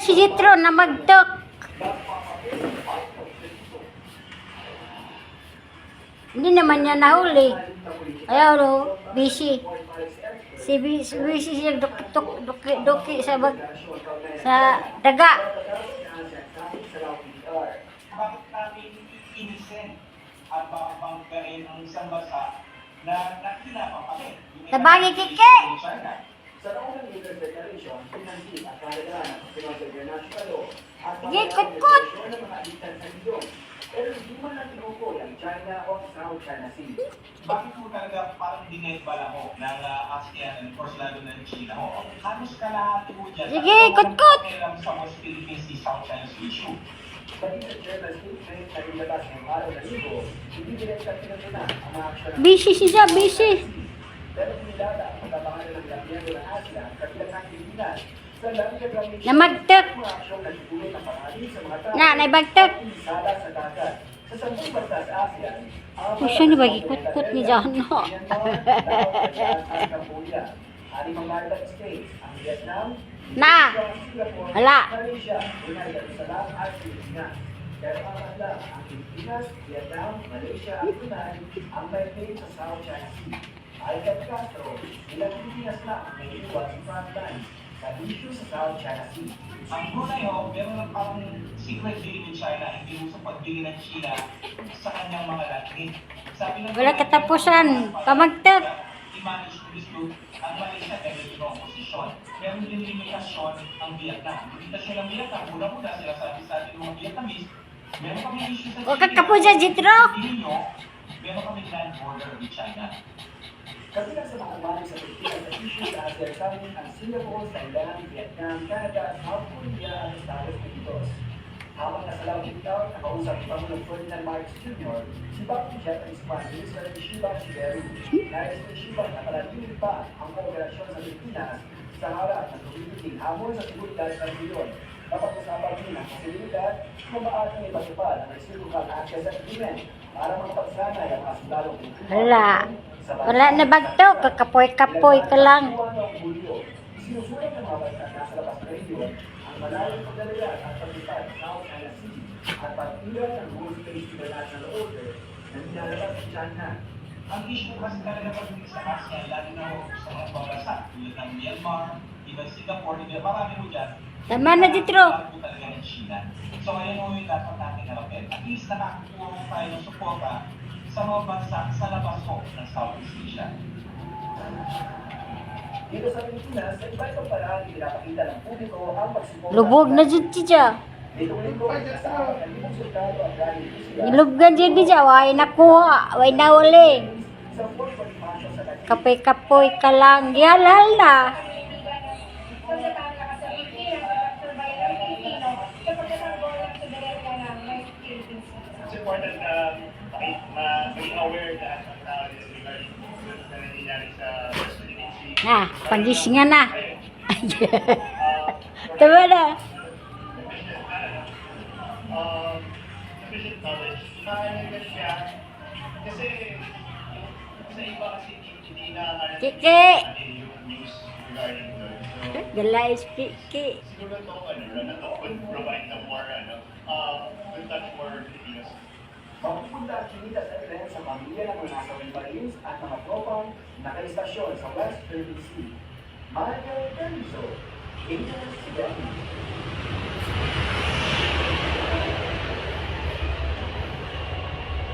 si Jitro na magtok. Hindi naman niya nahuli. Ayaw no, busy. Si busy siya duki sa daga. Bakit natin inisin at banggain ang isang bansa na kinapapakit? Tabagi kiki. Sa unang legal declaration, pinansin at kahalagaan ng Pinoy International Law at Sige, kutkut. ng mga alitan sa milyon. Pero hindi man lang tinukoy ang China o South China Sea. Bakit mo talaga parang dinebala mo ng ASEAN and of course lalo na ng China mo? Halos kalahati mo dyan. Sige, kutkut. Sa West Philippines Sea, South China Sea issue. Pati sa Chairman Statement na nilabas ng araw na linggo, hindi direkta pinaguna ang mga aksyon ng Busy siya, busy. pero pinilala ang pagkabangan ng gobyerno ng ASEAN kabilang ng Pilipinas sa lamig na gramit Na magtok. mga aksyon na siguro ng pangalit sa mga tao Na, naibagtok. at inisala sa dagat. Sa 10 bansa sa ASEAN, ang Oh, siya ni bagi kutkut ni Jano. Myanmar, Laos, at Cambodia. Anim ang maritime states, ang Vietnam, Na. Singapore, Wala. Malaysia, Brunei Darussalam at Pilipinas. Pero apat lang ang Pilipinas, Vietnam, Malaysia at Brunei ang may claim sa South China Sea. Ayon kay Castro, ilang Pilipinas na ang may iwan sa frontline sa issue sa South China Sea. Ang Brunei ho, meron ng parang secret deal with China, hindi mo sa pagbili ng China sa kanyang mga landing. Sabi ng Wala katapusan. Pamagtok. I-manage to dispute ang Malaysia dahil ito ang posisyon. Meron din limitasyon ang Vietnam. Limitasyon ng Vietnam, una-una sila sabi sa ating mga Vietnamese, meron kami issue sa Huwag kang kapo dyan, Jitro. Hindi nyo, meron kami land border with China. Kabilang sa mga umani sa Pilipinas sa issue sa ASEAN Summit ang Singapore, Thailand, Vietnam, Canada, South Korea at Estados Unidos. Habang nasa Laos daw, nakausap ni Pangulong Ferdinand Marcos Jr., si Bangkok Japanese Prime Minister Shiba Shigeru. Nais ni Shiba na palaging pa ang kooperasyon sa Pilipinas sa harap ng tumitingin hamon sa seguridad sa rehiyon. Napag-usapan din ang posibilidad kung maaari ipatupad ang Reciprocal Access Agreement para makapagsanay ang mga sundalong Pilipino. Wala na bagtok. Kakapoy-kapoy ka lang. Sinusulat ng mga bansa na sa labas ng rehiyon ang malalim pagdalagan at paglipad sa South China Sea at pag-iwan ng rules-based international order na nilalabas sa China. Ang issue kasi talaga pagdating sa ASEAN, lalo na sa mga bansa, tulad ng Myanmar, even Singapore, hindi marami mo dyan. Tama na, Jitro. Po talaga ng China. So ngayon mo yung dapat natin harapin. At least nakakakuha tayo ng suporta sa mga bansa sa labas po ng Southeast Asia. Dito sa Pilipinas, sa iba-ibang paraan pinapakita ng publiko ang pagsuporta. Lubog na dyan siya. Dito linggo, sa apat na limang soldado ang galing Russia. Nilubgan dyan siya. Way nakuha. Way nawali. Sa Fort Bonifacio sa Cagayan. Kapoy-kapoy ka lang. Gihalal na. It's important maging aware na ang tao is regarding sa nangyayari sa West Philippine Sea. Na, pagisingan na. Tama na. Sufficient knowledge. Mahalaga siya kasi sa iba kasi hindi na Kiki. yung news regarding doon. So, Galay Kiki. siguro ito, na to could provide the more, will touch more Filipinos. Mapupunta ang kinita sa event sa pamilya ng mga nasawing Marines at mga tropang nakaistasyon sa West Philippine Sea. Michael Benzo, ABS-CBN.